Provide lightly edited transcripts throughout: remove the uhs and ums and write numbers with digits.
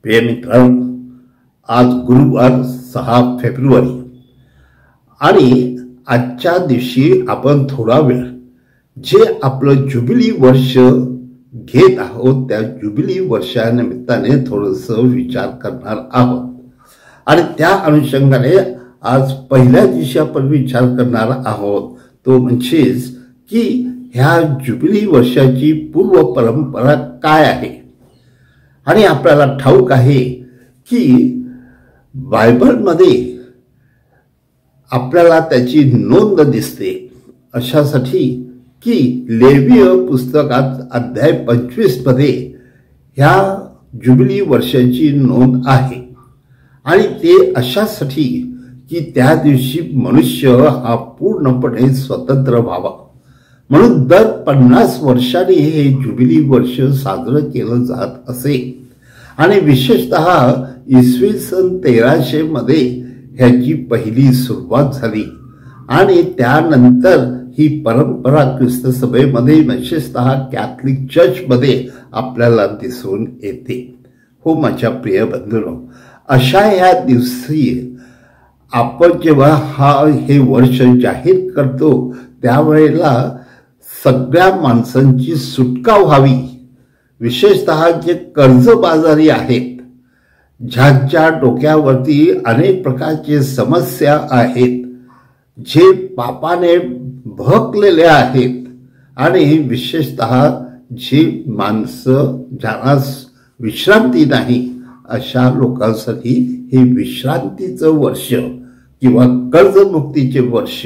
प्रिय मित्रांनो, आज गुरुवार 6 फेब्रुवारी आणि आजच्या दिवशी आपण थोडा वेळ जे आपलं जुबिली वर्ष घेत आहोत त्या जुबिली वर्षानिमित्ताने थोडंसं विचार करणार आहोत आणि त्या अनुषंगाने आज पहिल्या दिवशी आपण विचार करणार आहोत तो म्हणजेच की ह्या जुबिली वर्षाची पूर्व परंपरा काय आहे। आणि आपल्याला ठाऊक आहे की बायबलमध्ये आपल्याला त्याची नोंद दिसते अशासाठी की लेवीय पुस्तकात अध्याय 25 मध्ये ह्या जुबिली वर्षाची नोंद आहे आणि ते अशासाठी की त्या दिवशी मनुष्य हा पूर्णपणे स्वतंत्र व्हावा म्हणून दर 50 वर्षांनी हे जुबिली वर्ष साजरं केलं जात असे आणि विशेषतः इसवी सन 1300 मध्ये ह्याची पहिली सुरुवात झाली आणि त्यानंतर ही परंपरा ख्रिस्त सभेमध्ये विशेषतः कॅथलिक चर्च मध्ये आपल्याला दिसून येते। हो माझ्या प्रिय बंधूंनो, अशा ह्या दिवशी आपण जेव्हा हे वर्ष जाहीर करतो त्यावेळेला सगळ्या माणसांची सुटका व्हावी, विशेषतः जे कर्जबाजारी आहेत, ज्यांच्या डोक्यावरती अनेक प्रकारचे समस्या आहेत, जे पापाने भोगलेले आहेत आणि विशेषतः जे माणसं ज्यांना विश्रांती नाही अशा लोकांसाठी हे विश्रांतीचं वर्ष किंवा कर्जमुक्तीचे वर्ष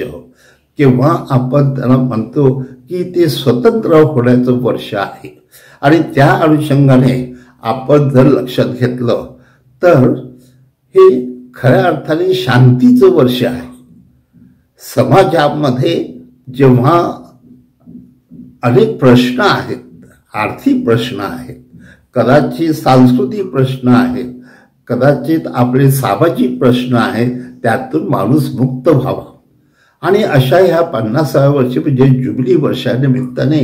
किंवा आपण त्यांना म्हणतो की ते स्वतंत्र होण्याचं वर्ष आहे। आणि त्या अनुषंगाने आपण जर लक्षात घेतलं तर हे खऱ्या अर्थाने शांतीचं वर्ष आहे। समाजामध्ये जेव्हा अनेक प्रश्न आहेत, आर्थिक प्रश्न आहेत, कदाचित सांस्कृतिक प्रश्न आहेत, कदाचित आपले सामाजिक प्रश्न आहेत, त्यातून माणूस मुक्त व्हावा आणि अशा ह्या 50व्या वर्षी म्हणजे जुबिली वर्षानिमित्ताने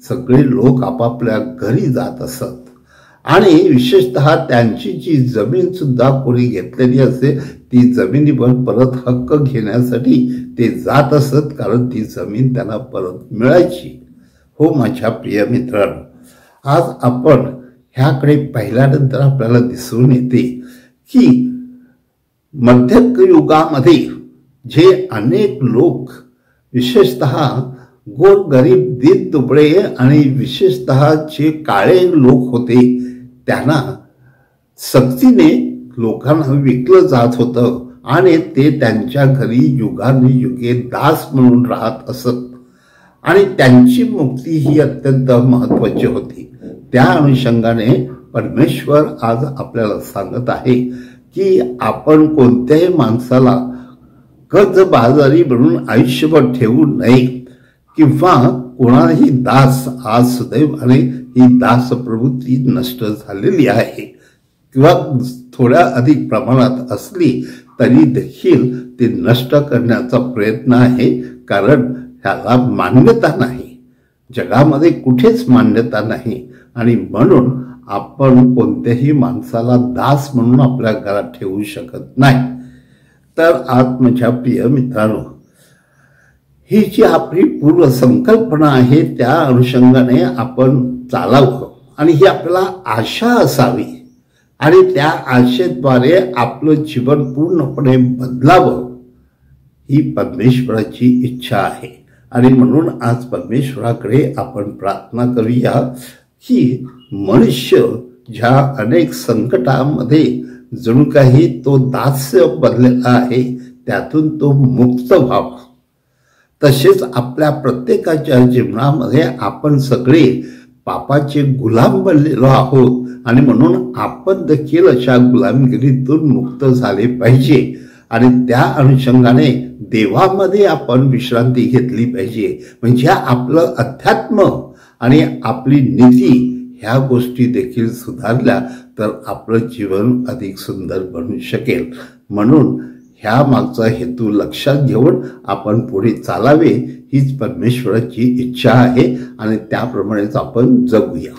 सगळे लोक आपापल्या घरी जात असत आणि विशेषतः त्यांची जी जमीन सुद्धा कोणी घेतलेली असते ती जमिनीवर परत हक्क घेण्यासाठी ते जात असत, कारण ती जमीन त्यांना परत मिळायची। हो माझ्या प्रिय मित्रांनो, आज आपण ह्याकडे पाहिल्यानंतर आपल्याला दिसून येते की मध्ययुगामध्ये जे अनेक लोक विशेषतः गोरगरीब दीनदुबळे आणि विशेषतः जे काळे लोक होते त्यांना सक्तीने लोकांना विकलं जात होतं आणि ते त्यांच्या घरी युगानुयुगे दास म्हणून राहत असत आणि त्यांची मुक्ती ही अत्यंत महत्वाची होती। त्या अनुषंगाने परमेश्वर आज आपल्याला सांगत आहे की आपण कोणत्याही माणसाला कर्जबाजारी म्हणून आयुष्यभर ठेवू नये किंवा कोणालाही दास, आज सुदैवाने ही दास प्रवृत्ती नष्ट झालेली आहे किंवा थोड्या अधिक प्रमाणात असली तरी देखील ते नष्ट करण्याचा प्रयत्न आहे, कारण ह्याला मान्यता नाही, जगामध्ये कुठेच मान्यता नाही आणि म्हणून आपण कोणत्याही माणसाला दास म्हणून आपल्या घरात ठेवू शकत नाही। तर आज माझ्या प्रिय मित्रांनो, ही जी आपली पूर्व संकल्पना आहे त्या अनुषंगाने आपण चालावं आणि ही आपल्याला आशा असावी आणि त्या आशेद्वारे आपलं जीवन पूर्णपणे बदलावं ही परमेश्वराची इच्छा आहे। आणि म्हणून आज परमेश्वराकडे आपण प्रार्थना करूया की मनुष्य ज्या अनेक संकटामध्ये जणू काही तो दास्य बनलेला आहे त्यातून तो मुक्त व्हावा। तसेच आपल्या प्रत्येकाच्या जीवनामध्ये आपण सगळे पापाचे गुलाम बनलेलो आहोत आणि म्हणून आपण देखील अशा गुलामगिरीतून मुक्त झाले पाहिजे आणि त्या अनुषंगाने देवामध्ये आपण विश्रांती घेतली पाहिजे, म्हणजे आपलं अध्यात्म आणि आपली नीती ह्या गोष्टी देखील सुधारल्या तर आपलं जीवन अधिक सुंदर बनू शकेल। म्हणून ह्या मागचा हेतू लक्षात घेऊन आपण पुढे चालावे हीच परमेश्वराची इच्छा आहे आणि त्याप्रमाणेच आपण जगूया।